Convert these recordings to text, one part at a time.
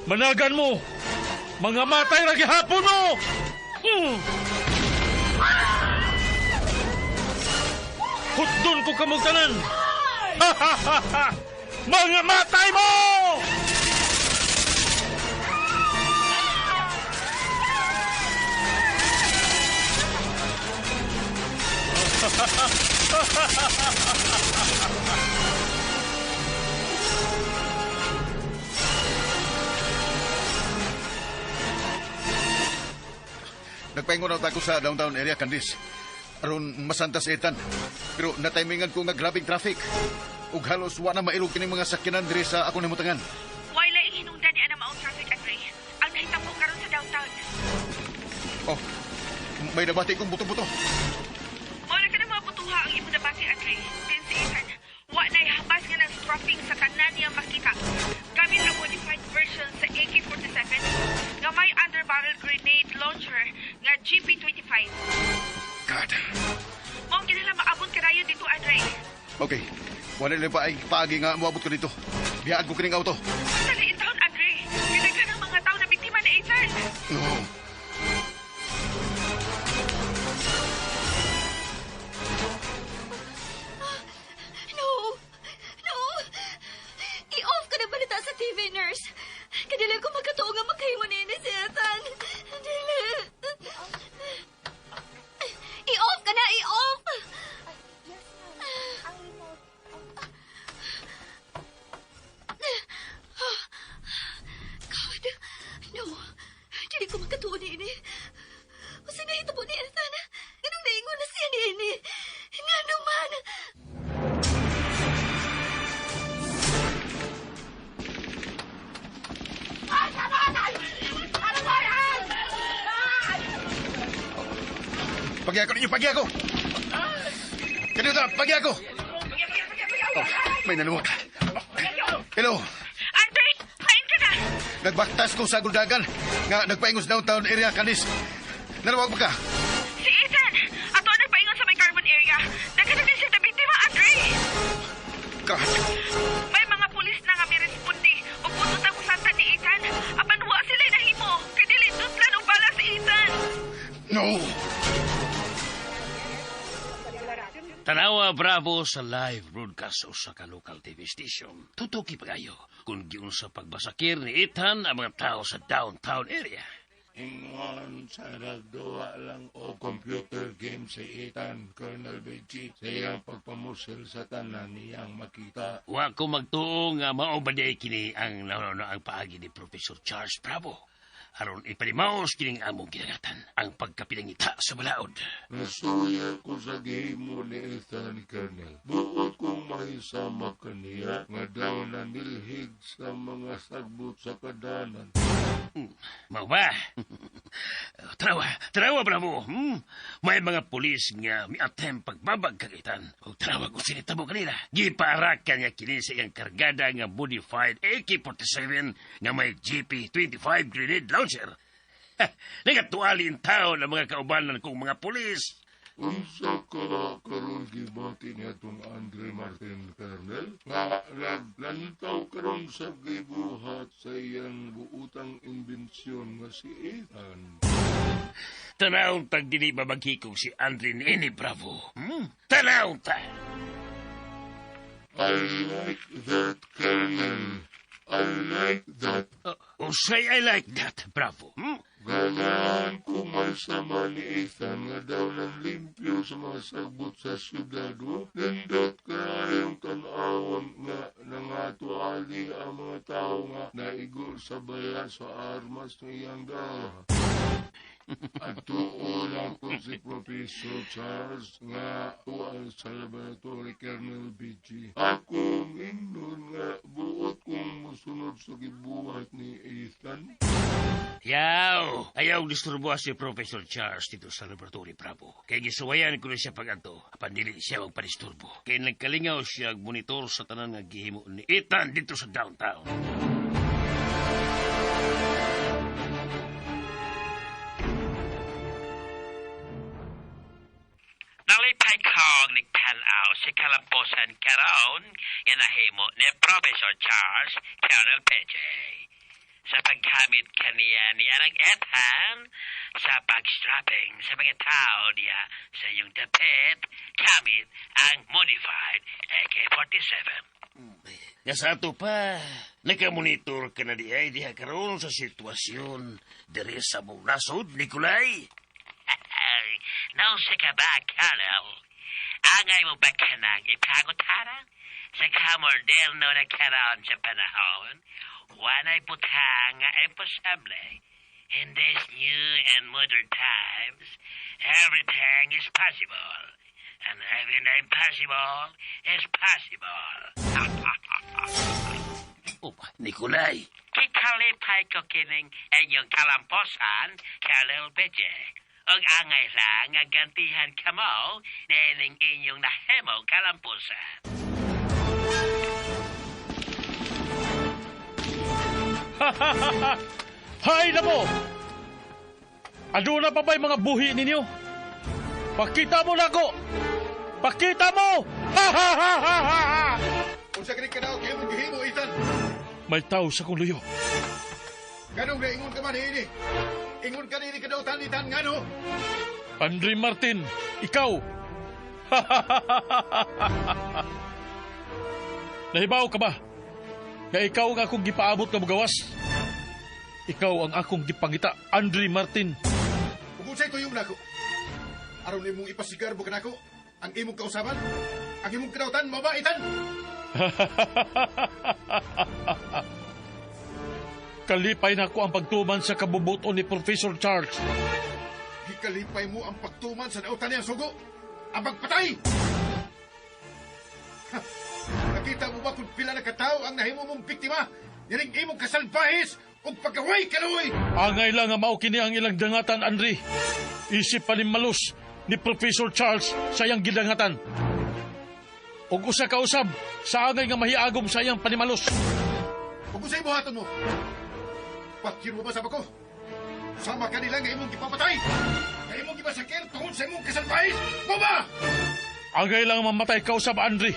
Managan mo! Mga matay na gihapon mo! Hutdon ko kamugtanan! Mga matay mo! Nagpaingon na ako sa downtown area, Candice. Aron masanta sa Ethan. Pero natimingan ko nga grabing traffic. Ug halos wa na mailog kining mga sakyanan diri sa akong namutangan. Wala ing hinungdan ni ana maong traffic, Andre. Ang nahitabo karon sa downtown. Oh, may nabati kong buto-buto. Wala ka na mga butuha ang imo nabati, Andre. Din si Ethan, wa na ihabas nga ng strapping sa tanan niya makita. Gamit ang modified version sa AK-47 nga may underbarrel grenade launcher nga GP-25. God. Mong kinala maabot ka dayon dito, Andre. Okay, wala na pa ay paagi nga moabot ko dito. Biyaan ko kining auto. Dali in town, Andre. Kaya ka ng mga tao na biktima ni Ethan. No. No! No! I-off ka na balita sa TV, nurse. Kadilang ko magkatuo nga magkahingo ni si Ethan. Dili. I-off ka na! I-off! God. No. Dili ko magkatuo ni ini. O sinahita po ni Ethan. Ganong naingon na siya ni ini. Nga naman. Pagi ako ninyo, pagi ako! Kanina, pagi ako! Oh, may naluwag. Hello, Andre, hain ka na! nagbaktas ko sa guldagan nga nagpaingos downtown area, Candice. Naluwag ba ka? Si Ethan! Ato ang nagpaingon sa may carbon area. Nagkana din siya na biktima, Andre! God. May mga pulis na nga may respondi o putot ang usanta ni Ethan. Apan wa sila nahimo. Kaya dili dutlan o bala si Ethan. No! Tanawa Bravo sa live broadcast sa ka-local TV station. Tutuki pa kayo kung giun sa pagbasakir ni Ethan ang mga tao sa downtown area. Ingon sa nagduwa lang o computer game si Ethan, Colonel Beji, sa iyang pagpamusil sa tanan niyang makita. Wa ko magtuo nga maobaday kini ang ang paagi ni Professor Charles Bravo. Aron ipalimaos kining among ginagatan ang pagkapilangita sa balaod. Nasuya ko sa game mo ni Ethan, Colonel. Buot kong mahisama kaniya nga daw nanilhig sa mga sagbot sa kadanan. Mau ba? Tarawa, Bravo. May mga pulis nga mi-attempt pagbabag kagitan. O tarawa ko sinitabo kanila. Giparakan nga kini sa iyang kargada nga modified AK-47 nga may GP-25 grenade launcher. Nagatualin tao ng mga kaubanan kong mga pulis. Unsa ka karon gibati niya itong Andre Martin, Colonel? Nga naglantaw karon sa gibuhat sa iyang buutang imbensyon nga si Ethan. Tanaw tag dili babagikog si Andre Nini Bravo. Tanaw ta. I like that, Colonel. I like that. Say I like that, Bravo. Ganahan ko may sama ni Ethan nga daw ng limpyo sa mga sagbot sa syudado. Nindot karayong tanawon nga nangatuali ang mga tao nga naigo sa baya sa armas ng iyang daw. At tuon ako si Professor Charles nga tuan sa laboratory Colonel BG. Ako ingnon nga buot kong musunod sa gibuhat ni Ethan. Ayaw disturbo si Professor Charles dito sa laboratory, Bravo. Kaya gisuwayan ko na siya pag-anto. Apan dili siya magpadisturbo. Kaya nagkalingaw siya monitor sa tanan nga gihimo ni Ethan dito sa downtown. Nalipay kong nagpala tao sa kalamposan karon nga nahimo ni Professor Charles Colonel PJ. Sa paggamit kaniya ni Anang Ethan sa pagstrapping sa mga tao niya sa iyong dapit gamit ang modified AK-47. Nga sa ato pa, nakamonitor ka na diha karon sa sitwasyon diri sa mong nasod, Nikolay. Nausa ka ba, Colonel? Angay mo ba ka nang ipangutara? Sa kamordelno na karoon sa panahon, wanay putang nga imposible. In these new and modern times, everything is possible. And everything impossible is possible. Nikolay. Kikalipay ko kining inyong kalamposan, Colonel PJ. Og angay lang nga gantihan ka mo na inyong nahimong kalamposan. Hay na mo! Ano na pa ba'y mga buhi ninyo? Pakita mo na ko! Pakita mo! Ha ha ha ha ha! Kung sa kini ka daw, kayo mong gihimo, Ethan. May tao sa kong luyo. Ganong na ingon ka man, ini. Ingon ka nini ka daw, Ethan, ngano? Andre Martin, ikaw! Nahibaw ka ba? Nga ikaw ang akong gipaabot na mugawas. Ikaw ang akong gipangita, Andre Martin. Kung sa'y tuyong na ako, araw na imong ipasigar mo ka na ako, ang imong kausaban, ang imong kinautan, mabaitan. Kalipay na ko ang pagtuman sa kabubuton ni Professor Charles. Gikalipay mo ang pagtuman sa nautan niyang sugo, ang pagpatay. Ha, nakita mo ba kung pila na katao ang nahimo mong biktima? Yaning imong kasalbahis o pagkaway kaloy. Angay lang nga mao kini ang ilang dangatan, Andre. Isip panimalos ni Professor Charles sa iyang gidangatan. Og usa ka usab sa angay nga mahiagom sa iyang panimalos. Kung sa'y buhaton mo, pakir mo ba sa bako? Sama ka nila nga imong gipapatay. Nga imong gipasakir tungod sa imong kasalbahis. Baba! Angay lang mamatay ka usab, Andre.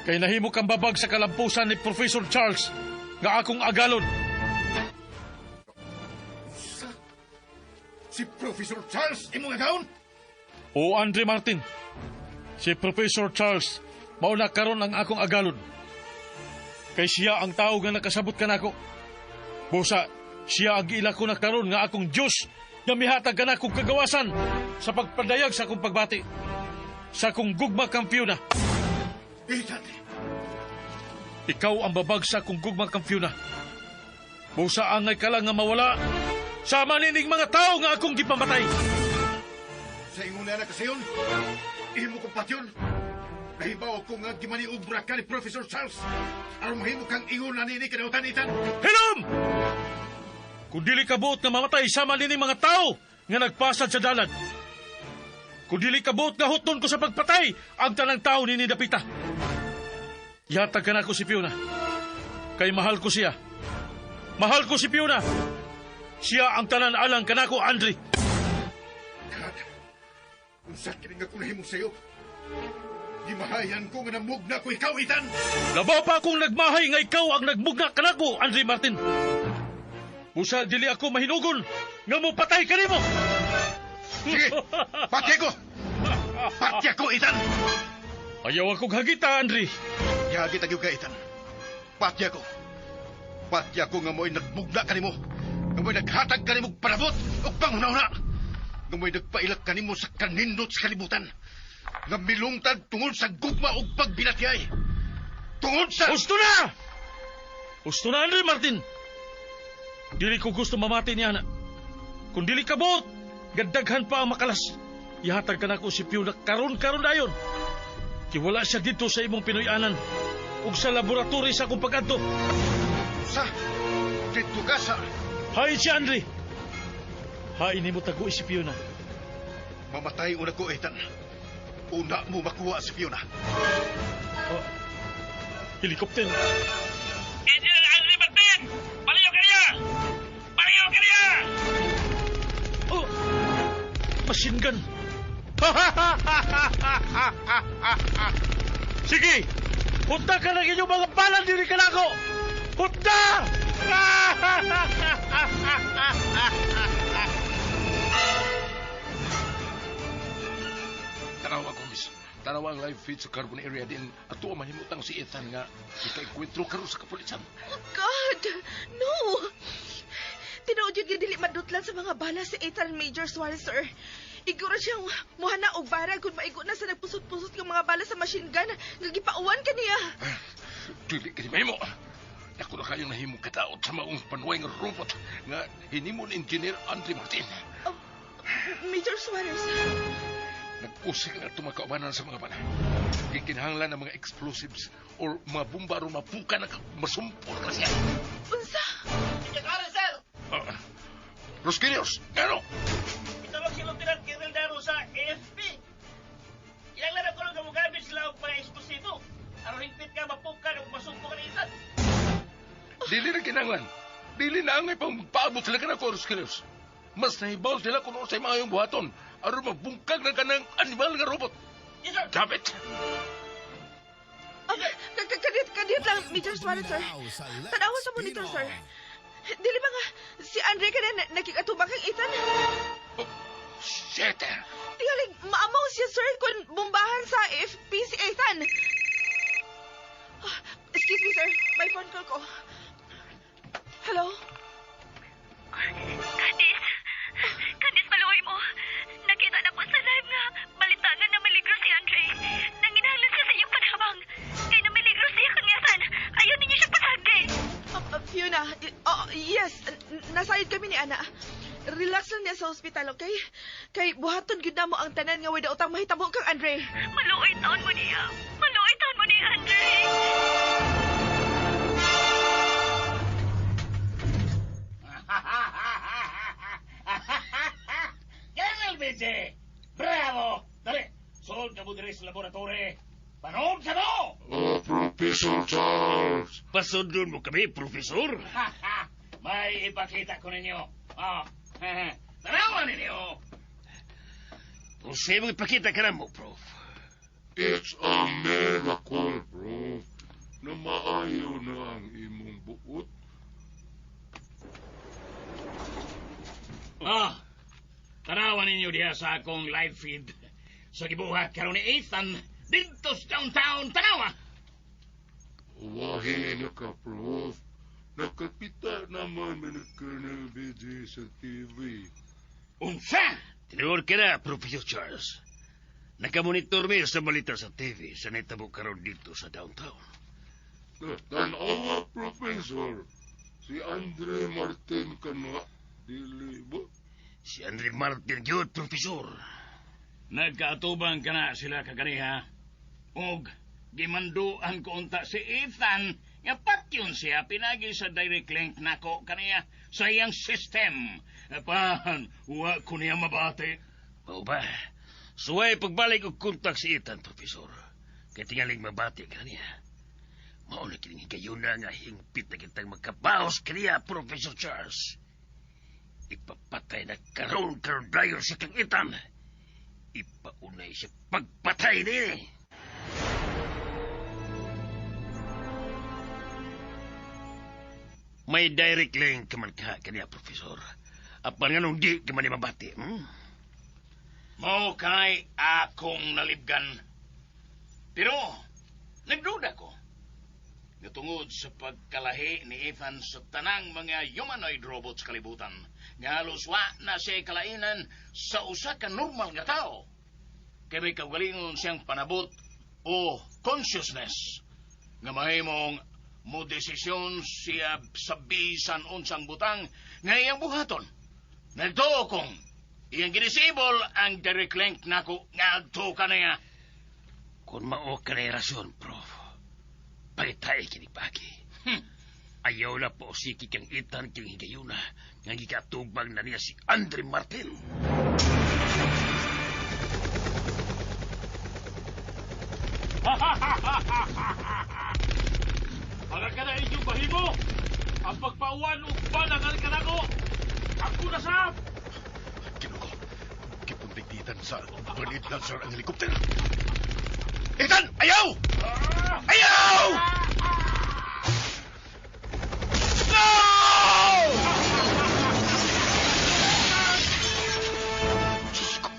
Kay nahimo kang babag sa kalampusan ni Professor Charles nga akong agalon. Si Professor Charles imong agaon? O Andre Martin, si Professor Charles mao na karon ang akong agalon. Kay siya ang tao nga nakasabot kanako. Busa, siya ang giila ko na karon nga akong Diyos nga mihatag kanakong kagawasan sa pagpadayag sa akong pagbati. Sa akong gugma kampyona. Ethan, Ikaw ang babag sa akong gugma kampyona. Busa angay ka lang nga mawala sa manining mga tao nga akong gipamatay. sa ingon na kasayon, ihimo kong patyon. Nahibaw ko nga gimaniubra ka ni Professor Charles. Aron mahimo kang ingon na nini kadautan, Ethan. Hilom! Kung dili ka buot nga mamatay sama nining mga tao nga nagpasad sa dalan. Kung dili ka buot nga huton ko sa pagpatay ang tanang tao nini dapita. Yatag ka na ko si Fiona. Kay mahal ko siya. Mahal ko si Fiona. Siya ang tanan alang kanako, Andre. God, kung sa kining ako nahimong sayo, gimahayan ko nga namugna ko ikaw, Ethan. Labaw pa akong nagmahay nga ikaw ang nagmugna kanako, Andre Martin. Busa dili ako mahinugon nga mo patay ka nimo. Sige, pati ko! Pati ako, Ethan! Ayaw akong hagita, Andre. Yagi tagyog ka, Ethan. Pati ako. Pati ako nga mo'y nagmugna ka nimo. Nga mo'y naghatag ka nimo parabot o panghuna-una. Nga mo'y nagpailak ka nimo sa kanindot sa kalibutan. Nga milungtad tungod sa gugma o pagbinatyay. Tungod sa... Gusto na! Gusto na, Andre Martin. Dili ko gusto mamati niya na. Kung dili ka buot, gadaghan pa ang makalas. Ihatag ka na ko si Fiona karon-karon dayon. Kiwala siya dito sa imong Pinoyanan ug sa laboratory sa akong pag-adto. Sa... Dito ka sa... Hain si Andre. Hain ni mo tago si Fiona. Mamatay una ko, Ethan. Una mo makuha si Fiona. Helikopter. Engineer Andre Martin! Palayo ka niya! Palayo ka niya! Oh! Machine gun. Sige! Punta ka ng inyong mga balan diri ka nako! Punta! Tanawa ko, miss. Tanawa ang live feed sa carbon area din. At tuwa mahimutang si Ethan nga ikaikwentro karon sa kapulisan. Oh, God! No! Tinuod yun yung dili madutlan sa mga bala si Ethan Major Suarez, sir. Iguro siyang muhana og barag kung maigo na sa nagpusot-pusot ng mga bala sa machine gun nga gipauwan kaniya. Dili ka di mahimo. Ako na kayong nahimong kataot sa maong panuway nga robot nga hinimo ni Engineer Andre Martin. Oh, Major Suarez. Nag-usik na tumakaubanan sa mga bala. Gikinahanglan ng mga explosives or mga bomba aron mapuka na masumpor na siya. Unsa? Rosquillos, ano? Itawag si Lieutenant Kiril Daro sa AFP. Ilang na ko lang kamugamit sila og mga eksplosibo. Aron higpit ka mapukan o masumpo ka na isan. Dili na kinanglan. Dili na angay pang paabot sila ka na ko, Rosquillos. Mas nahibaw sila kung sa mga yung buhaton aron mabungkag na ka ng animal nga robot. Yes, sir. Kapit! Kadit lang, Major Suarez, sir. Tanawa sa monitor, sir. Dili ba nga, si Andre ka na nakikatubak ang Ethan? Oh, shit! Tingaling, maamaw siya, sir, kung bombahan sa AFP si Ethan. Excuse me, sir. May phone call ko. Hello? Candice, maluoy mo. Nakita na po sa live nga balitangan na maligro si Andre. Nanginahanglan siya sa iyong panhabang. Kaya na maligro siya kang Ethan. Ayaw ninyo siya pasagdi. Fiona, yes, nasayod kami ni Ana. Relax lang niya sa hospital, okay? Kay buhaton gyud namo ang tanan nga way daw utang mahitabo kang Andre. Maluoy taon mo niya. Maluoy taon mo ni Andre. Colonel Vince! Bravo! Dali! Sold ka mo diri sa laboratory. Panood ka mo! Professor Charles! Pasundon mo kami, Profesor. May ipakita ko ninyo. Tanawan ninyo! Kung sa'yo mong ipakita ka na mo, Prof. It's a miracle, bro. Na maayo na ang imong buot. Tanawan ninyo diha sa akong live feed. Sa gibuhat karon ni Ethan dito sa downtown Tanawa. Wahi na ka, Prof. Nakakita naman ni Colonel BJ sa TV. Unsa? Tinuod ka na, Professor Charles. Nakamonitor mi sa balita sa TV sa netabo karon dito sa downtown. Tanawa, Professor. Si Andre Martin ka na. Dili ba? Si Andre Martin yun, Profesor. Nagkaatubang ka na sila kaganiha. Og, gimanduan ko unta si Ethan nga patyon siya pinagi sa direct link nako kaniya sa iyang system. Pan, wa ko niya mabati. Mao ba? Suway pagbalik og kontak si Ethan, Profesor. Kaya tingaling mabati ka niya. Mao na kining kayo na nga hingpit na kitang magkabaos kaniya, Professor Charles. Ipapatay na karon dryer sa kang Ethan. Ipaunay siya pagpatay nini. May direct link ka man ka kaniya, Profesor. Apan nga nung di ka man mabati, Mao kay akong nalibgan. Pero, nagduda ko. Natungod sa pagkalahi ni Ethan sa tanang mga humanoid robots kalibutan, nga halos wa na siya kalainan sa usa ka normal nga tao. Kaya may kagalingon siyang panabot o consciousness nga mahimong mo desisyon siya sa bisan unsang butang nga iyang buhaton. Nagtuo kong iyang ginisibol ang direct link nako nga adto kanaya. Kung mao ka na rasyon, Prof. Pagitay kinipagi. Ayaw na po si kikang Ethan kang higayuna nga gikatubang na niya si Andre Martin. Para ka na inyong bahimo! Ang pagpauwan o balangan ka na ko! Ako na sa... Kinuko, kipuntig ditan sa Bernard Lancer ang helikopter. Ethan! Ayaw! Ayaw! No! Diyos ko.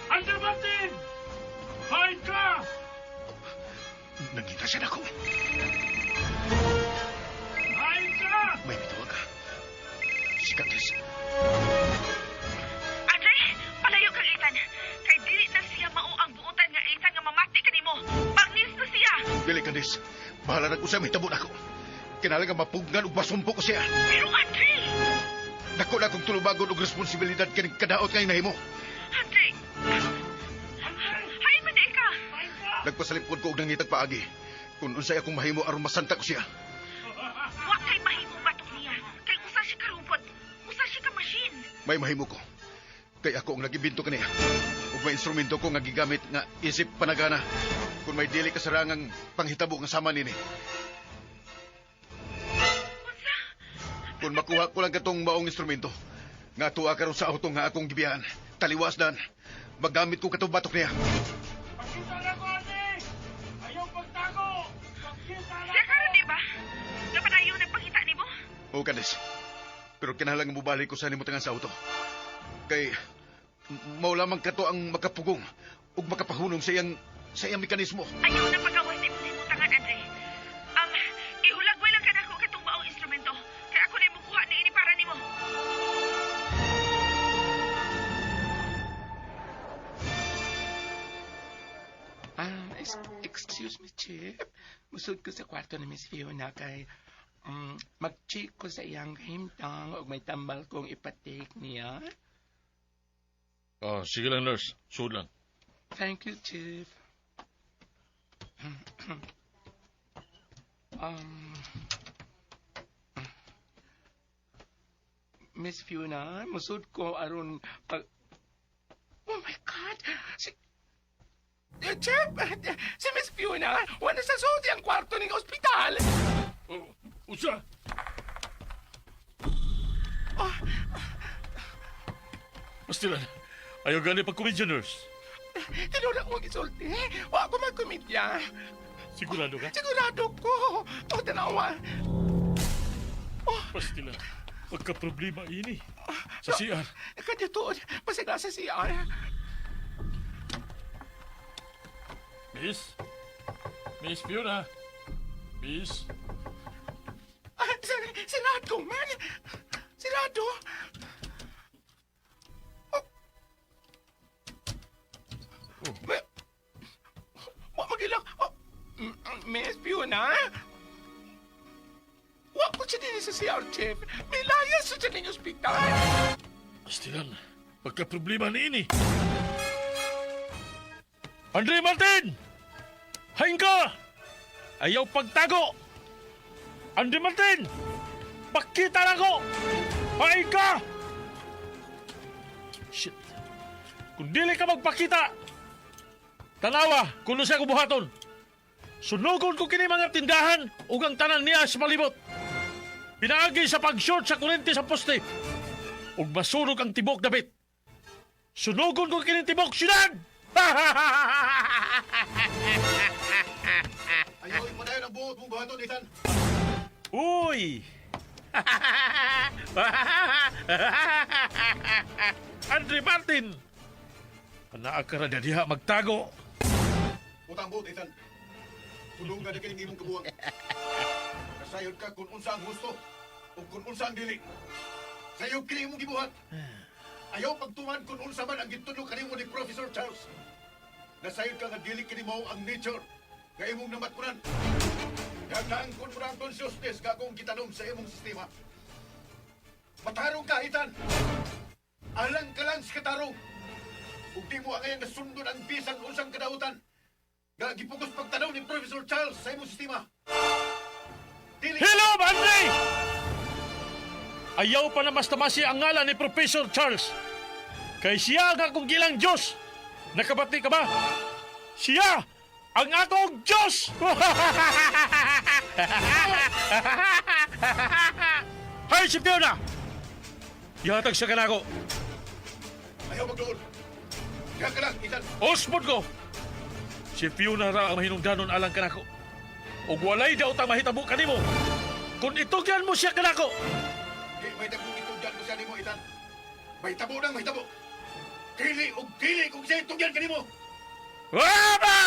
Andre Martin! Hide ka! Nangita siya na ako. Hide ka! May bitawag ka. Si Candice. Andre, palayo kang Ethan. Kay dili na siya mao ang buutan nga Ethan nga mamati kanimo. Pangnis na siya. Dili, Candice. Bahala na ko siya, may tabo na ako. Kinala nga mapugnan ug masumpo ko siya. Pero Andre! Dako na akong tulubagon og responsibilidad kaning kadaot nga nahimo. Andre! Hay, madi ka! Nagpasalipod ko og nangitag paagi. Kung unsay akong mahimo aron masanta ko siya. Wa kay mahimo batok niya. Kay usa siya karupot. Usa siya ka machine. May mahimo ko. Kay ako ang nagibinto kaniya. Ug may instrumento ko nga gigamit nga isip panagana. Kung may dili kasarangang panghitabo nga sama nini. Kung makuha ko lang katong maong instrumento, nga tuwa karon sa auto nga akong gibiyahan, taliwas dan, magamit ko katong batok niya. Pakita na ko, Andre! Ayaw pagtago! Pakita na Siya karon di ba? Nga padayon nagpakita nimo? O, Candice. Pero kinahanglan nga mubalik ko sa nimutangan sa auto. Kay, mao lamang kato ang makapugong ug makapahunong sa iyang mekanismo. Ayaw na pagawas nimo nimo tangan Andre. Ihulagway lang kanako katong maong instrumento. Kay ako na mukuha ni ini para nimo. Excuse me, Chip. Musod ko sa kwarto ni Miss Fiona kay mag-check ko sa iyang himtang o may tambal kong ipatake niya. Oh, sige lang, nurse. Sud lang. Thank you, Chief. Miss Fiona, musod ko aron pag... Oh my God! Chip! Si Miss Fiona, wala sa suti ang kwarto ng ospital! Oh, usa! Pastilan, ayaw gani pagkomedya, nurse. Tinura ko mag-isulti. Wa ako magkomedya. Sigurado ka? Sigurado ko. O, tanawa. Pastilan, pagka-problema ini. Sa CR. Kadito, pasigla sa CR. Miss? Miss Fiona? Miss? Sirado, man. Sirado. Wa magilang. Miss Fiona? Wa ko siya din sa CR, Chief. May layas sa siya ng ospital. Pastilan, pagka-problema ni ini. Andre Martin! Hain ka! Ayaw pagtago! Andre Martin! Pakita na ko! Hain ka! Shit. Kung dili ka magpakita, tanawa kung siya kubuhaton. Sunugon ko kini mga tindahan ug ang tanan niya sa palibot. Pinaagi sa pag-short sa kurente sa poste. Ug masunog ang tibok dabit. Sunugon ko kini tibok syudad! Ayaw ipadayon ang buot mong buhaton, Ethan. Uy! Andre Martin! Panaa ka na diha magtago. Utang buot, Ethan. Tulong na di kaning imong kabuang. Nasayod ka kung unsa ang gusto o kung unsa ang dili. Sayod kini imong gibuhat. Ayaw pagtuman kung unsa man ang gitudlo kanimo ni Professor Charles. Nasayod ka nga dili kini mao ang nature nga imong namatkunan. Gagdaang kung mo ang consciousness nga akong gitanom sa imong sistema. Matarong ka, Ethan. Alang ka lang sa katarong. Kung di mo angayang nasundon ang bisang unsang kadautan, nga gipugos pagtanaw ni Professor Charles sa imong sistema. Dili... Hello, Andre! Ayaw pa na mastamasi ang ngalan ni Professor Charles. Kay siya ang akong gilang Diyos. Nakabati ka ba? Siya ang akong Diyos! Hay, si Fiona! Ihatag siya ka na ako. Ayaw magdoon. Diyan ka lang, Ethan. Osmond ko! Si Fiona ra ang mahinungdanon alang kanako. Ug walay daw ta mahitabo kanimo. Kung itugyan mo siya kanako. Di may tabo itugyan ko siya nimo, Ethan. May tabo nang may tabo. Dili o dili kung siya itugyan ka nimo. Waba!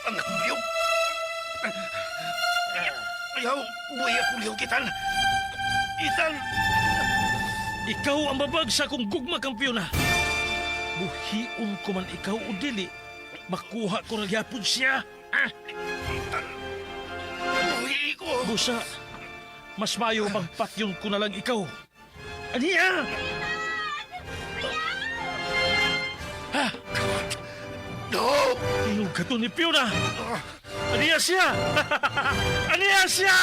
Ang kuliyog. Ayaw, buhay ang kuliyog, Ethan. Ethan! Ikaw ang babagsa kong gugma kang Fiona. Buhion ko man ikaw o dili. Makuha ko na gyapon siya. Ethan! Buhay ko! Busa, mas mayo magpatyon ko na lang ikaw. Aniya! Ha? No! Inog ka to ni Fiona. Aniya siya! Aniya siya!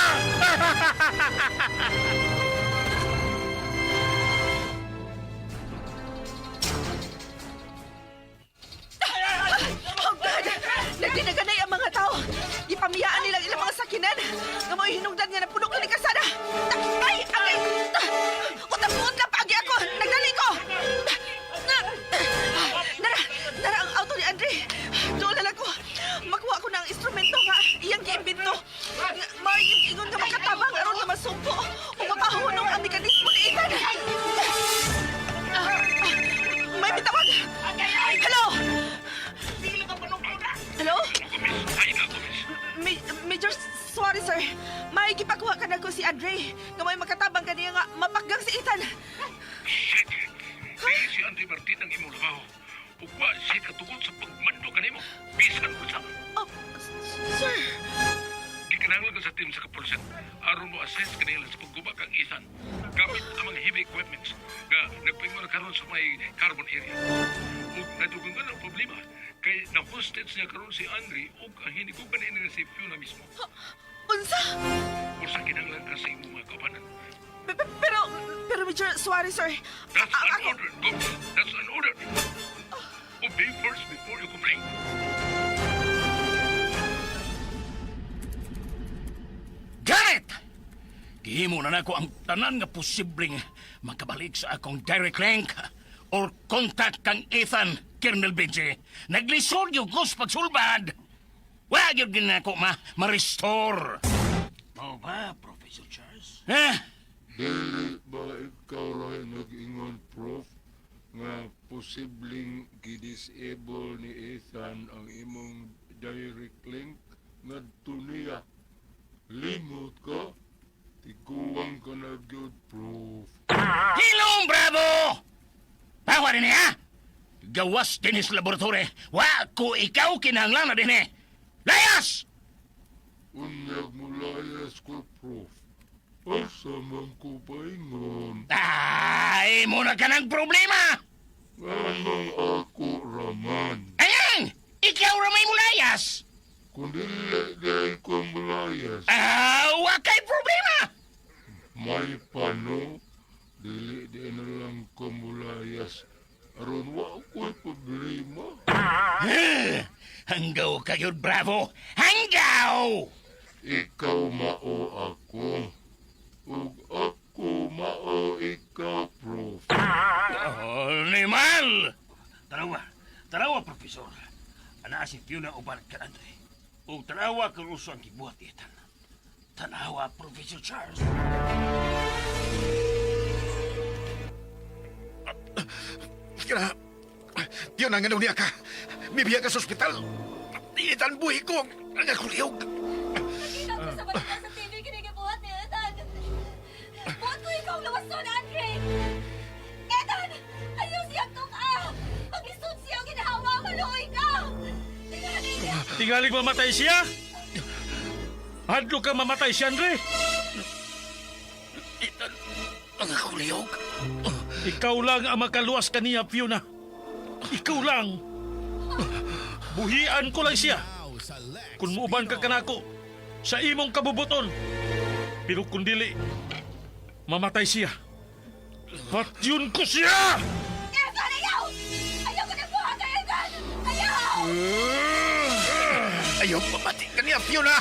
Oh God! Nagdinaganay ang mga tao. Ipamiyaan nilang ilang mga sakinan. Nga mo'y hinungdan nga na punong ng kasada. Ay! Agay! Utang-buot na pagi ako! Nagdali ko! Nara ang auto ni Andre. Doon na lang ko. Makuha ko na ang instrumento nga. Iyang giimbento. May ingon nga makatabang aron nga masumpo. O mapahunong ang mekanismo ni Ethan. May bitawag. Hello? Hello? Major Suarez, sir. May gipakuha ka na ko si Andre. Nga may makatabang ka niya nga mapakgang si Ethan. Shit! Si Andre Martin ang imong labaho. Ugwa, shit katungkol sa pagmando kanimo. Bisan ko sa... Oh, sir. Gikinahanglan ka sa team sa kapulsan. Aron mo assess kanila sa pagguba kang Ethan. Gamit ang mga heavy equipments nga nagpaingon karon sa may carbon area. Ug nadugangan ang problema kay na-hostage niya karon si Andre ug ang hiniguban niya si Fiona mismo. Unsa? Usa kinahanglan ka sa imong mga kaubanan. Pero Major Suarez, sir. That's an order. Go. That's an order. Obey first before you complain. Garrett! Gihimo na nako ang tanan nga posibleng makabalik sa akong direct link or contact kang Ethan, Colonel Benji. Naglisod yung ko sa pagsulbad. Wag yun ginako ma-restore. Mao ba, Professor Charles? Dili ba ikaw rin nag-ingon, Prof, nga posibleng gidisable ni Ethan ang imong direct link ngadto niya? Lingot ka? Tiguang ka na gyud, Prof. Hilong, bravo! Pawa rin ha? Gawas din sa laboratory. Wa ko ikaw kinahanglan na din eh. Layas! Unyag mo layas ko, Prof. Pasamang ko paingon. Ay, muna ka ng problema! Anong ako raman? Ayan! Ikaw ramay mo layas! Kung dili ko malayas, Wa kay problema! may pano, dili na lang ko malayas. Aron wa ko'y problema. Hanggaw kayo, bravo! Hanggaw! Ikaw mao ako. Ug ako mao ikaw, Prof. Animal! Tarawa, Professor. Ana si Fiona uban ka Andre. O tarawa ka ruso ang gibuhat Ethan. Tanawa, Professor Charles. Kaya, yun ang niya ka. Mibiya ka sa ospital. Ethan, buhay ko. Ang kuliyog. Nakita ko sa balita sa TV kinikibuhat ni Ethan. Buhat ko ikaw lawason, Andre! Ethan! Ayaw siyang tunga! Pag-isod siyang ginahawa, maluoy ka! Tingali niya! Tingaling mamatay siya? Hadlo ka mamatay si Andre? Ethan, ang kuliyog. Ikaw lang ang makaluwas kaniya, Fiona. Ikaw lang. Buhian ko lang siya. Kung muuban ka kanako sa imong kabubuton. Pero kung dili, mamatay siya. Patyon ko siya! Ethan, ayaw! Ayaw ko nagbuhat kay Ethan! Ayaw! Ayaw pamati ka niya, Fiona.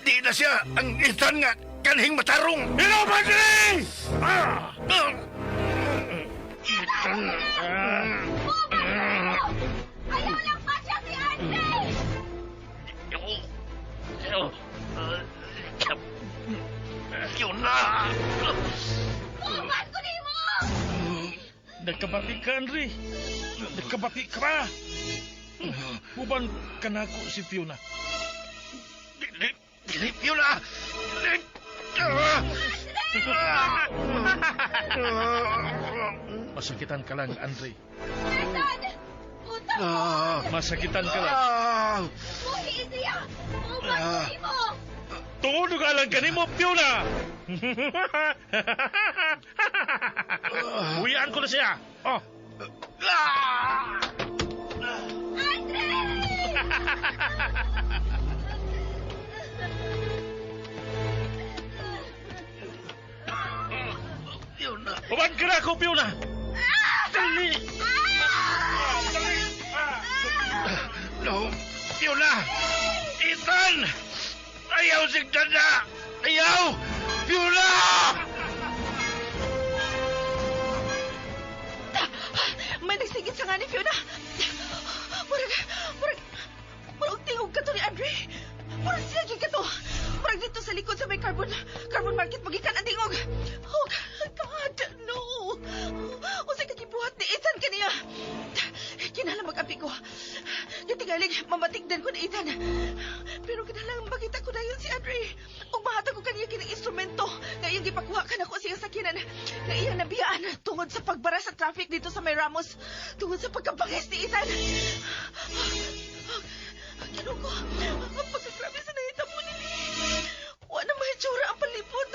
Di na siya ang Ethan nga kanhing matarong. Hello, Padre! Ethan. Ayaw lang pa siya si Andre! Fiona! Bukas ko ni mo! Nagkabati ka, Andre. Nagkabati ka pa. Uban ka na ako si Fiona. Dili, Fiona! Masakitan ka lang, Andre. Ethan! Utang mo! Masakitan ka lang. Buhi siya! Bukas ko ni mo! Tungod ka lang kanimo, Fiona! Uwian ko na siya. Oh. Andre! Fiona! Uban ka na ako, Fiona! Dali! No! Fiona! Ethan! Ayaw sigdan na! Ayaw! Fiona! May nagsigit sa nga ni Fiona. Murag tingog ka to ni Andre. Murag silagi ka to. Murag dito sa likod sa may carbon market magikan ang tingog. Oh, God, no. Usa ka gibuhat ni Ethan kaniya. Kinahanglan mag-api ko. Katingalig, mamatigdan ko ni Ethan. Pero kinahanglan makita ko na yun si Andre. Ug mahatag ko kaniya kinang instrumento nga iyang gipakuha ka nako siya sakinan nga iyang nabiyaan tungod sa pagbara sa traffic dito sa may Ramos. Tungod sa pagkabangis ni Ethan. Ginoo ko, ang pagkagrabe sa nahitabo ni wa na may tsura ang palibot.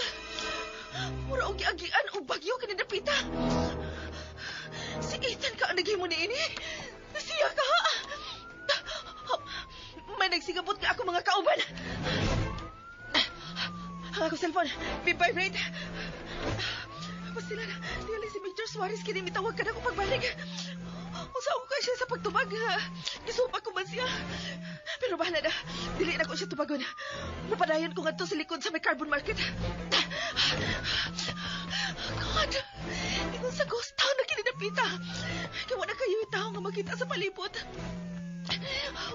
Mura og giagian og bagyo kinidapita. Si Ethan ka ang naghimo ni ini. Siya ka. May nagsigabot ka ako mga kauban. Ang ako cellphone, vibrate. Pasila na, dili si Major Suarez kini mitawag ka na ako pagbalik. Usaw ko siya sa pagtubag. Gisupa ko man siya. Pero bahala na, dili na ko siya tubagon. Napadayon ko nga to sa likod sa may carbon market. God, ingon sa ghost town na kininapita. Kaya wala kayo yung tao nga makita sa palibot.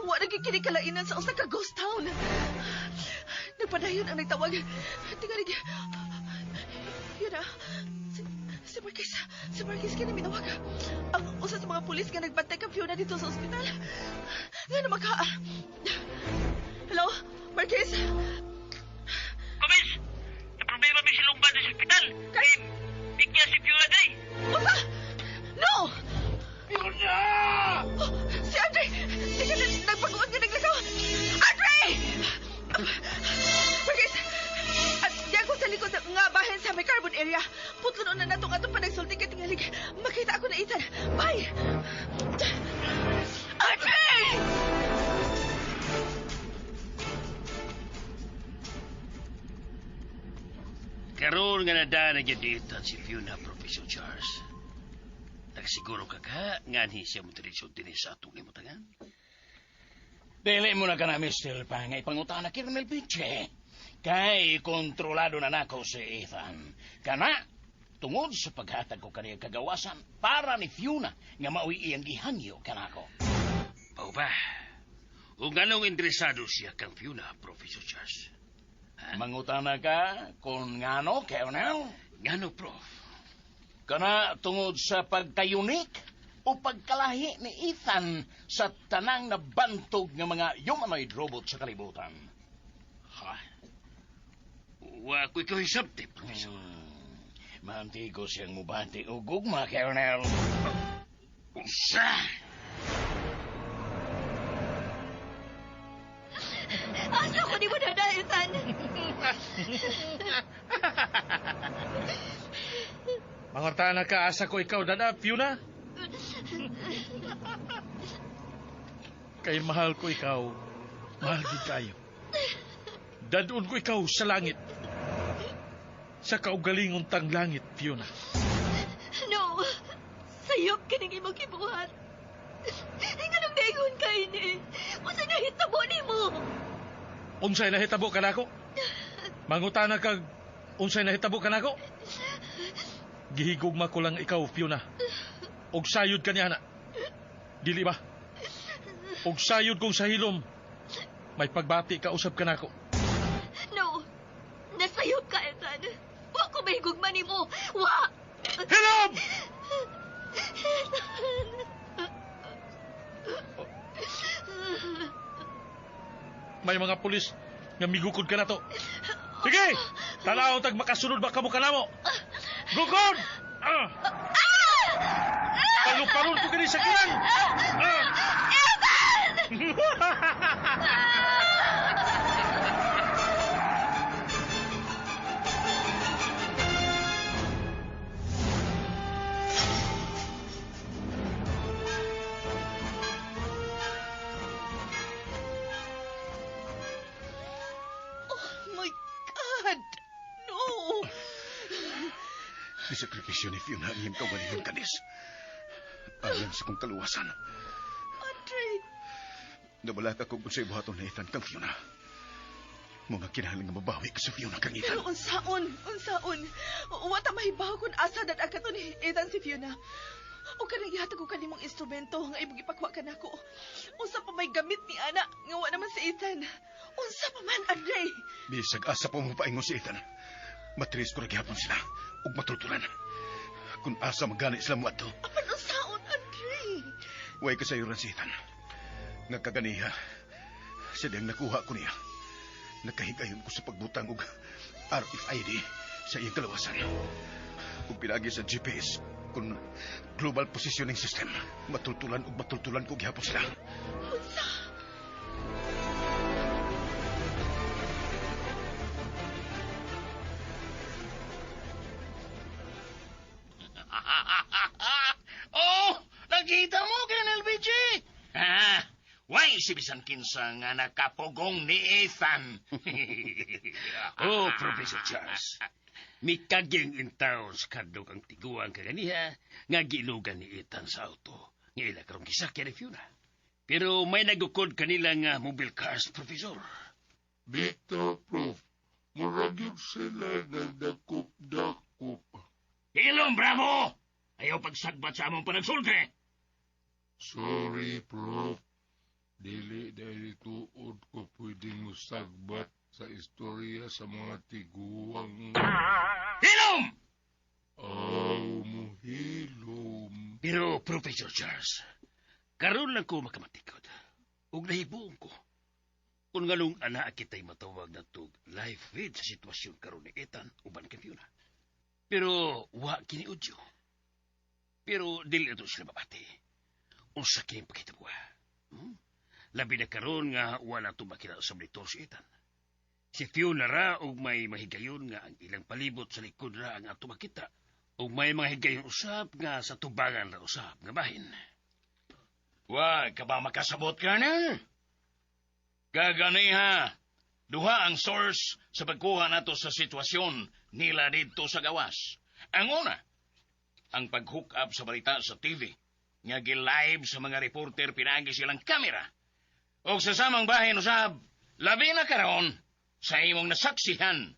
Wala kikinig-kalainan sa usa ka ghost town. Nagpadayon ang nagtawag. Tingalig. Yun na. Si Marquez kini minawag. Ang usa sa mga pulis nga nagbantay kang Fiona dito sa ospital. Nga na magka... Hello? Marquez? Kumis! Naproblema may silumban sa ospital. Bigyan si Fiona day. Usa? No! Fiona! Oh, si Andre! Di ka nagpaguon nga naglakaw! Andre! Marquez! At di ako sa likod nga bahin sa may carbon area. Putlunon na natong atong panagsulti ka tingalig. Makita ako na Ethan. Bye! Andre! Karoon nga nadaan na Ethan si Fiona, Professor Charles. Nagsiguro ka nga ni siya mo diretso din sa atong limutangan. Dili mo na ka na, Mr. Pangay, pangutan na Colonel Pinche. Kay kontrolado na nako si Ethan. Kana, tungod sa paghatag ko kaniyang kagawasan para ni Fiona nga maui iyang gihanyo kanako. Pao ba? O ganong interesado siya kang Fiona, Professor Charles? Mangutan na ka kung ngano, Colonel? Ngano, Prof? Kana tungod sa pagkayunik o pagkalahi ni Ethan sa tanang nabantog ng mga humanoid robot sa kalibutan. Ha? Wa ko'y kahisabti, Professor. Mantigo siyang mubati o gugma, Colonel. Usa! Asa ko di mo na Ethan? Mangortana ka, asa ko ikaw, dada, Fiona? Kay mahal ko ikaw, mahal din kayo. Dadun ko ikaw sa langit. Sa kaugalingon tang langit, Fiona. No, sayop ka nang imong kibuhat. Nganong dayon ka ini? Usa nahitabo ni mo. Unsay nahitabo ka nako? Mangutana kag Unsay nahitabo ka nako? Gihigugma ko lang ikaw, Fiona. Og sayod ka niya na. Dili ba? Og sayod kong sa hilom. May pagbati ka usab ka nako. No. Nasayop ka, Ethan. Wa ko mahigugma nimo. Wa! Hilom! May mga pulis nga migukod ka na to. Sige! Tanaw tag makasunod ba kamo kanamo? Gukod! Paluparon ko kini sa kilang! Disakripisyo ni Fiona ang iyong kawalingon kanis. Ayon sa kong kaluwasan. Andre! Nabala ka kung unsay buhaton na Ethan kang Fiona. Mga kinahanglan nga mabawi ko sa Fiona kang Pero Ethan. unsaon. Wata mahibaw kung asa dad to ni Ethan si Fiona. O kanang ihatag ko kanimong instrumento nga imong ipakwa ka nako. Unsa pa may gamit ni ana nga wa naman si Ethan. Unsa pa man, Andre? Bisag asa pa mo paingon si Ethan. Matris ko na gihapon sila ug matultulan. Kung asa magani sila mo ato. Apan unsaon, Andre? Way kasayuran si Ethan. Nga kaganiha, sadang nakuha ko niya. Nakahigayon ko sa pagbutang og RFID sa iyang kalawasan. Ug pinagi sa GPS kung global positioning system. Matultulan ko gihapon sila. Unsa? Oh, nakita mo, Colonel BJ? Why si bisan kinsa nga nakapugong ni Ethan? Oh, Professor Charles. Mikaging intaw sa kadlok ang tiguang kaganiha nga gilugan ni Ethan sa auto. Nga ila karong gisakyan ni Fiona. Pero may nagukod kanila nga mobile cars, Professor. Bita, Prof. Muragib sila nga dakop-dakop. Ilong, bravo! Ayaw pagsagbat sa among panagsulti. Sorry, Prof. Dili dahil tuod ko pwedeng musagbat sa istorya sa mga tiguang... Hilom! Muhilom. Pero, Professor Charles, karon lang ko makamatikod. Ug nahibuong ko. Kung ngalong ana kita'y matawag na tug life feed sa sitwasyon karon ni Ethan uban kay Fiona. Pero, wa kini udyo. Pero, dili ito sila mabati. Unsa kini pakitabuha. Labi na karon nga wala ito makilala sa monitor si Ethan. Si Fiona ra og may mahigayon nga ang ilang palibot sa likod ra ang ato makita. Og may mga higayon usab nga sa tubangan ra usab nga bahin. Wag ka ba makasabot, Colonel? Kaganiha, duha ang source sa pagkuha nato sa sitwasyon nila dito sa gawas. Ang una, ang pag-hook up sa balita sa TV, nga gi-live sa mga reporter pinagi silang kamera. O sa samang bahin usab, labi na karon sa imong nasaksihan.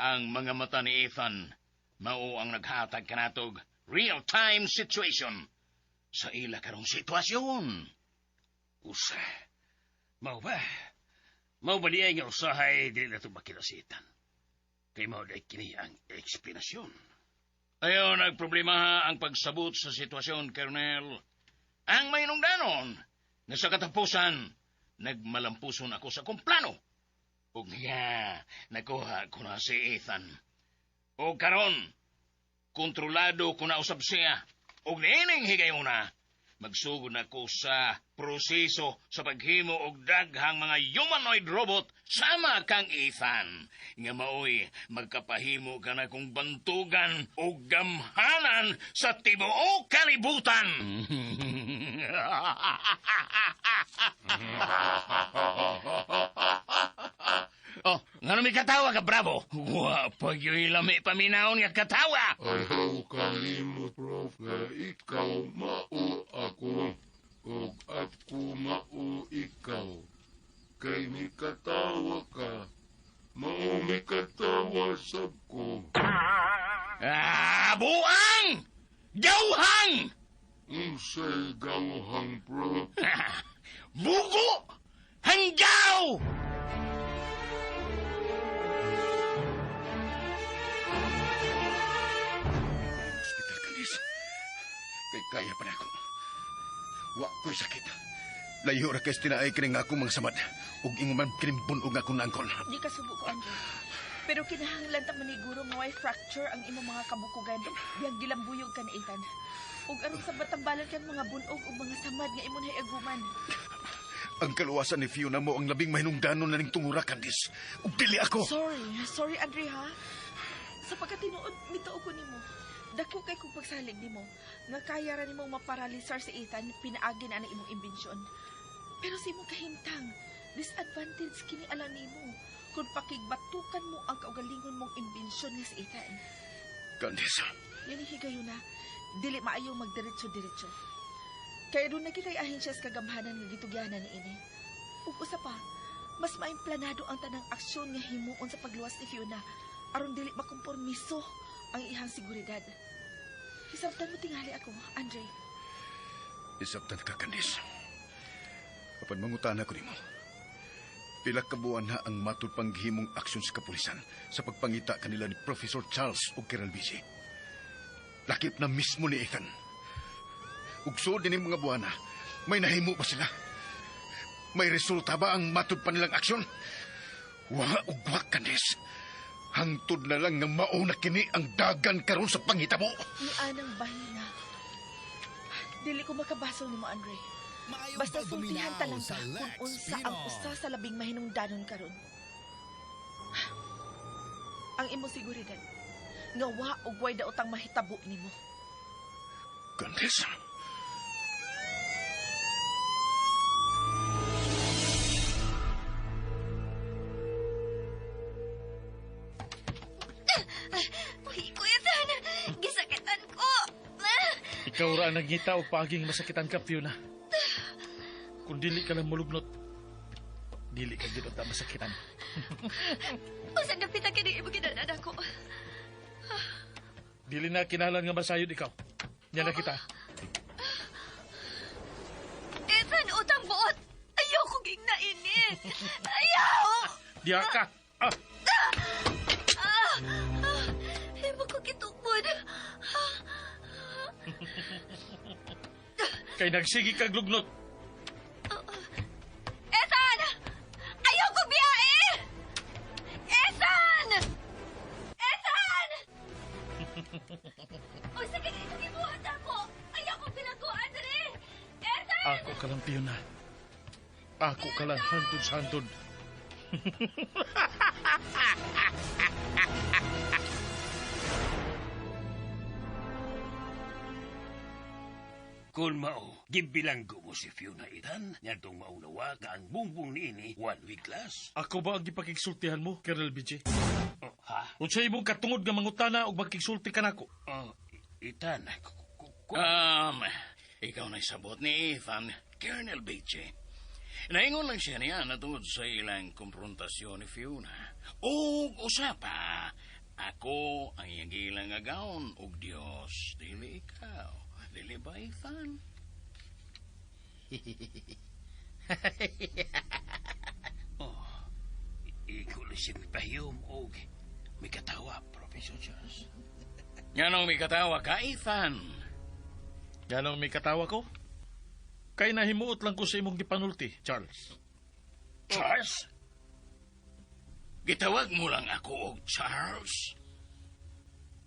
Ang mga mata ni Ethan, mao ang naghatag kanatog real-time situation sa ila karong sitwasyon. Usa. Mao ba? Mao ba diay nga usahay dili na ito makilasitan? Kay mao day kini ang eksplanasyon. Ayaw nagproblema ang pagsabot sa sitwasyon, Colonel. Ang mainungdanon, na sa katapusan, nagmalampuson ako sa kong plano. Ug nga, nakuha ko na si Ethan. O karon, kontrolado ko na usab siya. Ug niining higayuna, magsugod na ko sa proseso sa paghimo og daghang mga humanoid robot sama kang Ethan. Nga maoy, magkapahimo ka na kong bantugan o gamhanan sa tibuok kalibutan. Oh, nga may katawa ka, bravo. Wa, pag yung lami paminaon nga katawa. Ayaw kalimo, Prof, nga ikaw mao ako, o ako mao ikaw. Kay ni katawa ka, Maumi katawa sab ko. Buang! Jauhang! Unsay gawhang, Prof. Bugo! Hanggaw! Hospital kanis. Kay kaya pa na ako. Wa ko'y sakit. Layo ra kayo tinaay kining akong mga samad. Ug inguman kinimbunog akong nangkol. Di ka subo ko, Andre. Pero kinahanglan ta maniguro nga way fracture ang imong mga kabukugan. Biyang gilambuyog ka na, Ethan. Ug aron sa batambalan kan mga bunog ug mga samad nga imong hayaguman. Ang kaluwasan ni Fiona mo ang labing mahinungdanon na ning tungura, Candice. Ug dili ako. Sorry, Andre, ha? Sa pagkatinuod, mituo ko nimo. Dako kay kong pagsalig nimo. Nga kaya ra nimong maparalisar si Ethan, pinaagi na ang imong imbensyon. Pero sa imong kahimtang, disadvantage kini alang nimo. Kung pakigbatukan mo ang kaugalingon mong imbensyon nga si Ethan. Candice. Yan higayon na, dili maayo magdiretso-diretso. Kaya doon na kita'y ahensya sa kagamhanan nga gitugyanan ni ini. Ug usa pa, mas maimplanado ang tanang aksyon nga himuon sa pagluwas ni Fiona aron dili makompormiso ang ihang seguridad. Hisabtan mo tingali ako, Andre. Isabtan ka, Candice. Kapan mangutana ko nimo. Pila ka buwan na ang matud panghimong aksyon sa kapulisan sa pagpangita kanila ni Professor Charles o Keral Bici. Lakip na mismo ni Ethan. Ug suod din yung mga buwan na, may nahimo ba sila? May resulta ba ang matud pa nilang aksyon? Wa ug wa, Candice. Hangtod na lang nga mauna kini ang dagan karon sa panghitabo. Ni anang bahina. Dili ko makabasol nimo, Andre. Basta sultihan talang ka kung unsa ang usa sa labing mahinungdanon karon. Ang imo seguridad nga wa og way daotang mahitabo nimo. Candice. Uy, Kuya Tan, gisakitan ko. Ikaw ra nagngita o paging masakitan ka, Fiona. Kung dili ka lang mulubnot, dili ka gid ta masakitan. Usa napita kini imo ginadada ko. Dili na kinahanglan nga masayod ikaw. Nya na kita. Ethan, utang buot. Ayaw ko ging nainit. Ayaw! Diya ka! Imo ko kitubod. Kay nagsigi kag lugnot. Ethan! Ayaw ko biyahe! Ethan! Ethan! O sige, ito gibuhat ako. Ayaw ko pinaguan rin. Ethan! Ako ka lang, Fiona. Ako ka lang hantod-hantod. Kung mao, gibilanggo mo si Fiona, Ethan, nga itong maunawa ka ang bungbong niini 1 week last. Ako ba ang gipakigsultihan mo, Keral BJ? Oh, ha? Unsa imong katungod nga mangutana og magkigsulti ka nako? Ethan, Ikaw na isabot ni Ethan, Colonel Beche. Naingon lang siya niya na tungod sa ilang konfrontasyon ni Fiona. O usapa, ako ang iyang gilang agaon og Dios, dili ikaw. Dili ba, Ethan? Ikaw lang siya mipahiyom og may katawa, Professor Charles. Yanong may katawa ka, Ethan. Ganong may katawa ko? Kay nahimuot lang ko sa imong gipanulti, Charles. Charles? Gitawag mo lang ako og Charles?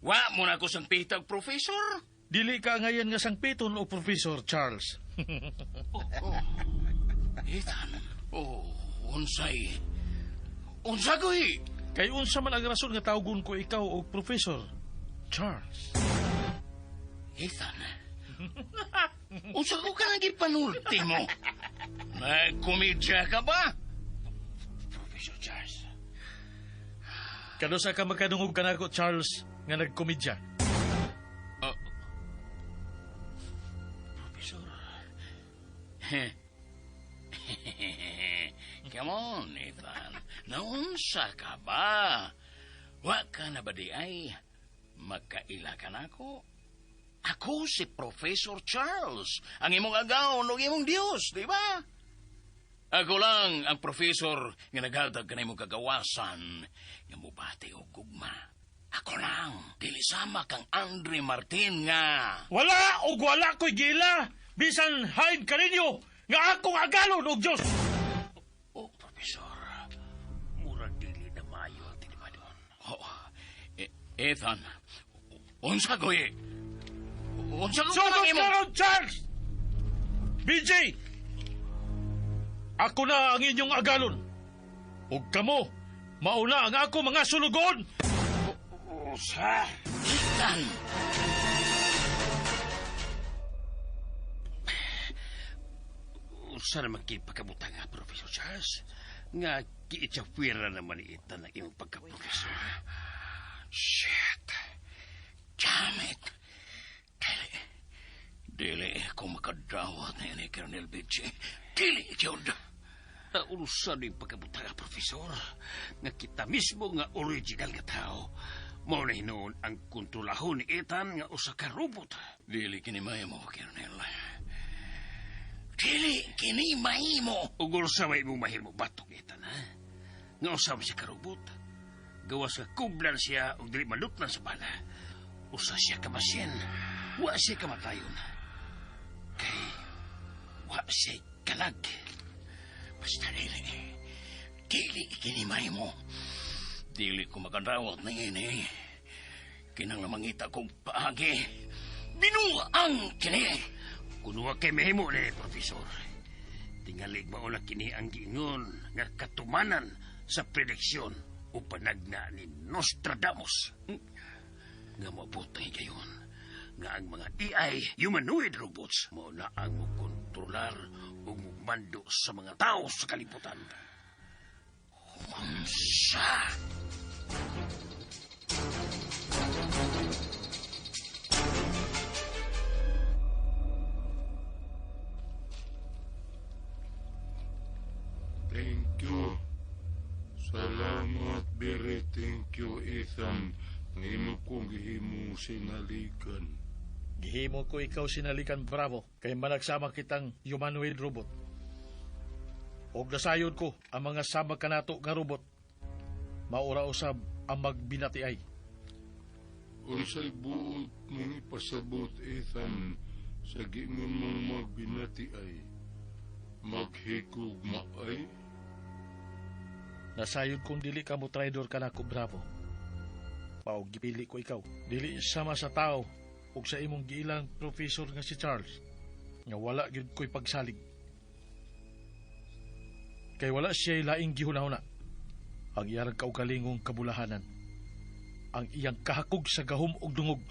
Wa mo na ako sang pitag, Professor? Dili ka ngayon nga sangpiton o Professor Charles. Ethan, unsay? Unsa ko'y? Kay unsa man ang rason nga tawgon ko ikaw o Professor Charles. Ethan, unsa ko ka nang gipanulti mo? Nagkomedya ka ba? Professor Charles. Kanusa ka magkadungog ka nako, Charles, nga nagkomedya. Professor. Come on, Ethan. Naunsa ka ba? Wa ka na ba di ay magkaila ka na ako? Ako si Professor Charles, ang imong agaw o imong Diyos, di ba? Ako lang ang professor nga naghatag ka na imong kagawasan nga mubati o gugma. Ako lang, dili sama kang Andre Martin nga. Wala o wala ko'y gila. Bisan hain ka ninyo nga akong agalon o Diyos. Oh, Professor, murag dili na maayo ang tinimadon. Ethan, unsa ko Unsa ko Sugod imong... ka ron, Charles! BJ! Ako na ang inyong agalon. Ug kamo, mauna ang ako mga sulugon. Usa! Ethan! Usa naman kipakabuta nga, Professor Charles. Nga kiitsapwira naman itan ang imong pagka-professor. Shit! Damn it! Dili ako makadawat na yan ni Colonel Bitchy. Dili, yun! Usa din pagkabuta nga, Professor. Nga kita mismo nga original nga tao. Mao na hinoon ang kontrolahon ni Ethan nga usa ka robot. Dili kinimay mo, Colonel. Dili kinimay mo! Ugol sa may mong mahimo batok ni Ethan, ha? Nga usab siya ka robot. Gawas ka kublan siya o dili malutnan sa bala. Usa siya ka masyan. Wa siya kamatayon. Kay wa siya kalag. Basta dili. Dili kinimay mo. Dili ko makadawat na ini. Kinang namangita kong paagi. Binuang kini. Kunuwa kay mahimo ni Professor. Tingalig mauna kini ang giingon nga katumanan sa prediksyon o panagna ni Nostradamus. Nga mabutay gayon nga ang mga AI, humanoid robots, mo na ang mukontrolar o mumando sa mga tao sa kalibutan. Unsa? Thank you. Salamat, very thank you, Ethan. Ang imo kong gihimo sinalikan. Gihimo ko ikaw sinalikan, Bravo, kay managsama kitang humanoid robot. Og nasayod ko ang mga sama kanato nga robot. Maura usab ang magbinatiay. Unsay buot mong ipasabot, Ethan, sa gingon mong magbinati ay maghikog maay? Nasayod kung dili ka mo traidor ka nako, Bravo. Pao gipili ko ikaw. Dili sama sa tao ug sa imong giilang professor nga si Charles. Nga wala gyud ko'y pagsalig. Kay wala siya'y laing gihunahuna. Ang iyang kaugalingong kabulahanan. Ang iyang kahakog sa gahom ug dungog.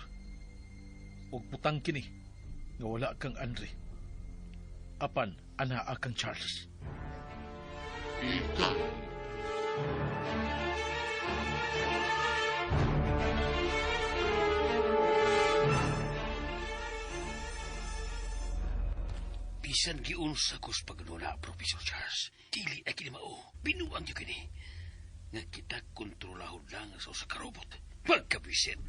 Ug putang kini nga wala kang Andre. Apan anaa kang Charles. Ethan! Bisan giunsa ko sa pagnuna, Professor Charles. Dili ay kinimao. Binuang niyo kini. Nga kita kontrolahod lang sa usa ka robot. Pagkabisit.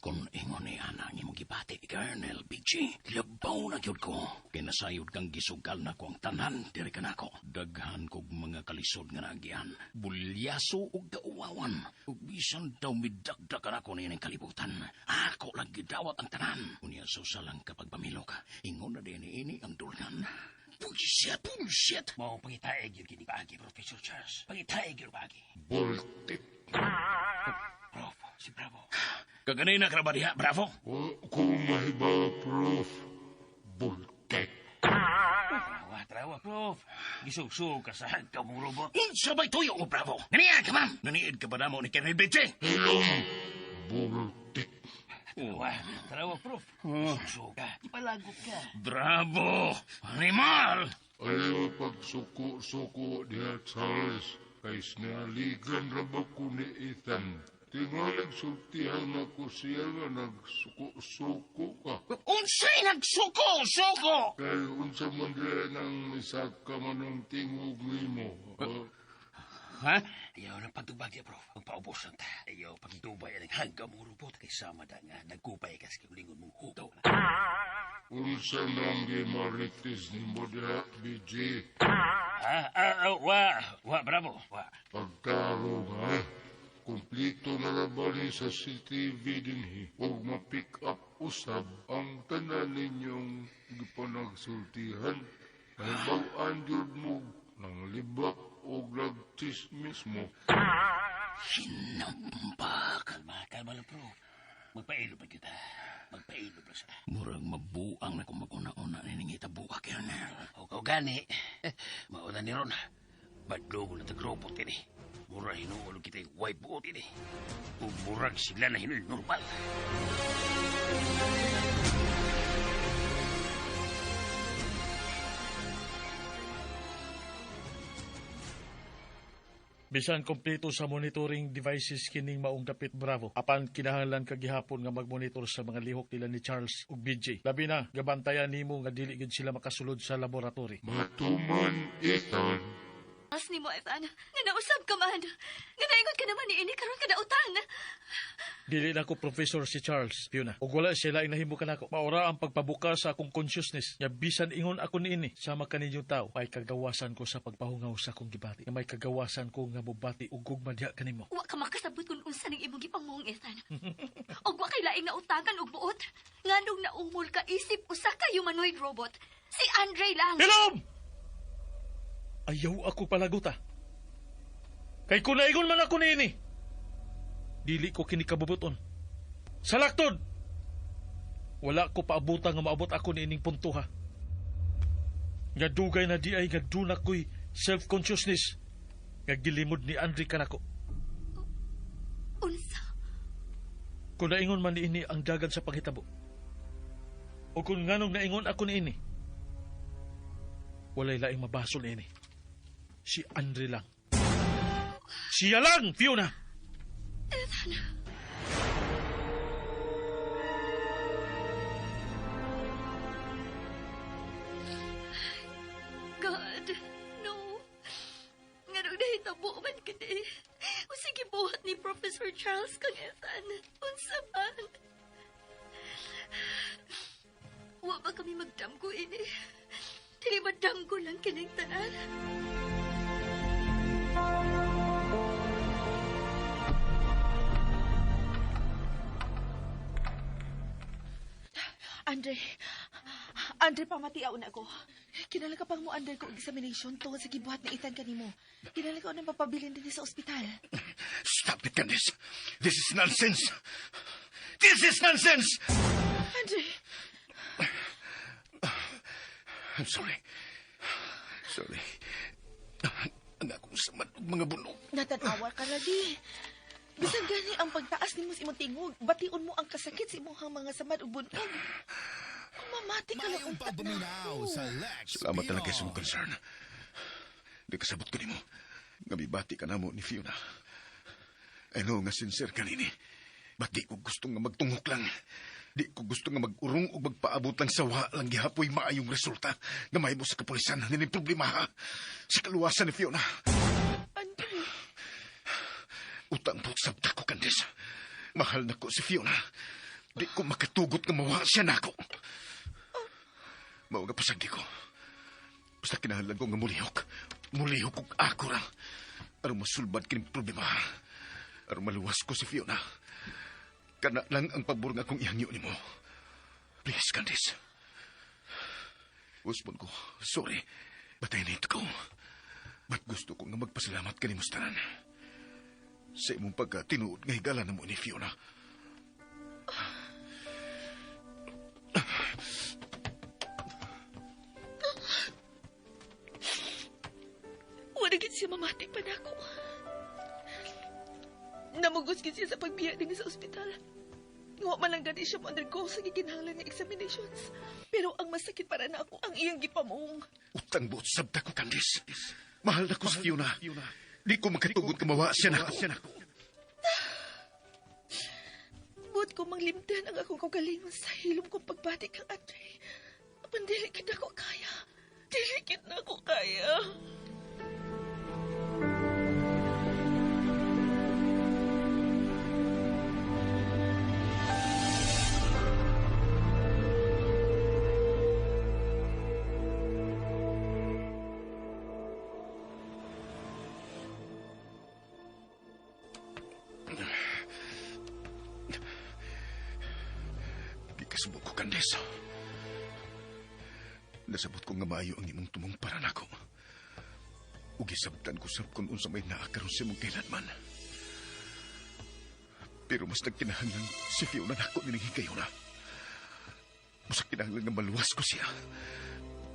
Kung ingon ni Ana ang imong gibati, Colonel Bitchy, labaw na gyud ko. Kinasayod kang gisugal na ko ang tanan, diri ka na ko. Daghan kog mga kalisod nga nagian. Bulyaso o gauwawan. Ug bisan daw midagdag ka na ko nining kalibutan. Ako lang gidawat ang tanan. Unya susalang kapag pamilok. Ingon na din ini ang dulngan. Bullshit! Mao pangitaig yun kini paagi, Professor Charles. Pangitaig yun paagi. Boltik! Prof, si Bravo. Kaganina ka na ba diha, Bravo? Kung mahibaw, Prof. Boltik! Trawa, Prof. Gisug-sug ka sa hagkaw mong robot. Unsa ba'y tuyo mo, Bravo? Naniad ka, ma'am! Naniid ka ba na mo ni Colonel Bitchy? Hello! Boltik! Trawa, Prof. Gisug-sug ka. Ipalagot ka. Bravo! Animal! Ayaw pagsuko-suko diha, Charles. Kay sinaligan ra ba ko ni Ethan. Tingalag sultihan ako siya nga nagsuko-suko ka. Unsay nagsuko-suko? Kay unsa man rin ang misag ka man ng tingog nimo. ha? Ayaw na patubag ya, prof. Magpaubos na ta. Ayaw pagitubay ang hanggang mong rupot. Kay sama da nga, nagkupay kas kigulingon mong hugaw na. Unsa nang gimarites ni mo diha, BJ? Wa, bravo, wa. Pagkaro ha, kumplito na labari sa CCTV dinhi ug ma-pick up usab ang tanan ninyong gipanagsultihan. Nahibaw-an jud mo nang libak o nagchismis mo. Hinampa. Kalma lang, prof. Magpailo pa kita. Magpailo pa siya. Murang mabuang na kung mag-una-una niningita buka kaya na. O gani. Mauna ni Ron. Badlogo na tag-robot ini. Mura hinuulo kita yung wipe buot ini. Murag sila na hinul normal. Bisan kompleto sa monitoring devices kining maong dapit Bravo. Apan kinahanglan kagihapon nga magmonitor sa mga lihok nila ni Charles ug BJ. Labi na gabantayan nimo nga dili gid sila makasulod sa laboratory. Matuman, Ethan. As ni mo, Ethan, nga nausab ka man. Nga naingon ka naman ni ini karon ka daotan. Dili na ko professor si Charles, Fiona. Ug wala sila inahimo kanako. Maura ang pagpabuka sa akong consciousness. Nga bisan ingon ako niini sama kaninyong tao, may kagawasan ko sa pagpahungaw sa akong gibati. Nga may kagawasan ko nga mobati ug gugma diha kanimo. Wa ka makasabot kung unsa ning imong gipamong, Ethan. Og wa kay laing nautagan og buot. Nganong naumol ka isip usa ka humanoid robot. Si Andre lang. Hilom! Ayaw ako palaguta. Kay kung naigon man ako niini, dili ko kinikabubuton. Salaktod! Wala ko paabutan nga maabot ako niining punto ha. Nga dugay na di ay nga dunak ko'y self-consciousness nga gilimod ni Andre kanako. Unsa? Kung naingon man niini ang dagan sa panghitabo. O kung nganong naingon ako niini, walay laing mabasol niini. Si Andre lang. Siya lang, Fiona! Ethan. God, no. Nga nung nahitabo man ka di. O sige buhat ni Professor Charles kang Ethan. Unsa man. Wa ba kami magdamgo ini? Dili ba damgo lang kining tanan? Andre, pamatiaw na ko. Kinala ka pang mo under ko examination tungkol sa gibuhat ni Ethan kanimo. Kinala ka nang papabilin din sa ospital. Stop it, Candice. This is nonsense. This is nonsense! Andre! I'm sorry. Sorry. Ang akong samad og mga bunog. Natanawa ka na di. Bisan gani ang pagtaas ni mo sa imong tingog, bation mo ang kasakit sa imong mga samad ug bunog. Kung mamati ka lang unta na ako. Salamat talaga sa mong concern. Di kasabot ko ni mo. Ngabibati ka na mo ni Fiona. I know nga sincere ka nini. Ba't di ko gusto nga magtungok lang. Di ko gusto nga mag-urong o magpaabot lang sa wa lang gihapoy maayong resulta na may mo sa kapulisan. Hindi problema ha. Sa kaluwasan ni Fiona. Andre. Utang po sabta ko, Candice. Mahal na ko si Fiona. Di ko makatugot nga mawa siya na ako. Mao nga pasagdi ko. Basta kinahanglan ko nga mulihok. Mulihok kong ako ra. Aron masulbad kining problema. Aron maluwas ko si Fiona. Kana lang ang pabor nga kong ihangyo ni mo. Please, Candice. Usbon ko. Sorry. Batay nito ko. Ba't gusto ko nga magpasalamat ka ni Mustaran. Sa imong pagkatinuod nga higala na mo ni Fiona. Wala gid siya mamati pa na ako. Namugos gid siya sa pagbiya din sa ospital. Nga man lang gani siya mo-undergo sa gikinahanglan nga examinations. Pero ang masakit para na ako ang iyang gipamong. Utang buot sabta ko, Candice. Mahal na ko si Fiona. Di ko magkatugod ka mawa siya na ako. Buot ko manglimtan ang akong kagalingon sa hilom kong pagbati kang Andre. Apan dili kid ako kaya. Dili kid na ako kaya. Pasbo ko, Candice. Nasabot ko nga maayo ang imong tumong para nako. Ug gisabtan ko sab kung unsa may naakaron sa imong kailanman. Pero mas nagkinahanglan si Fiona nako nining higayon na. Mas kinahanglan nga maluwas ko siya.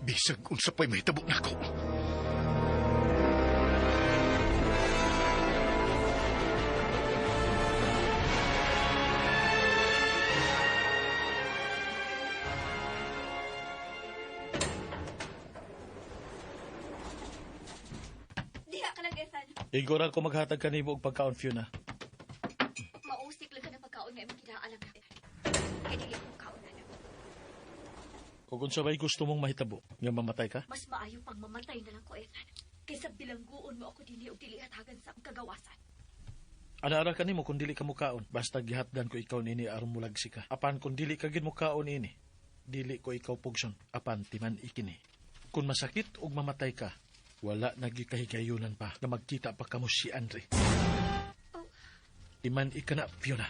Bisag unsa pa'y mahitabo nako. Diha ka lang, Ethan. Iguran ko maghatag kanimo og pagkaon, Fiona. Mausik lang ka ng pagkaon nga imong kinaalam na. Kaya di akong kaon na lang. Kung unsa may gusto mong mahitabo, nga mamatay ka? Mas maayo pang mamatay na lang ko, Ethan. Kaysa bilangguon mo ako dinhi og dili hatagan sa akong kagawasan. Ana-ara ka nimo kung dili ka mukaon. Basta gihatdan ko ikaw nini aron mulagsi ka. Apan kung dili ka gid mukaon ini, dili ko ikaw pugson. Apan timan ikini. Kung masakit ug mamatay ka, wala nagikahigayunan pa na magkita pa kamo si Andre. Oh. Iman ikana, Fiona.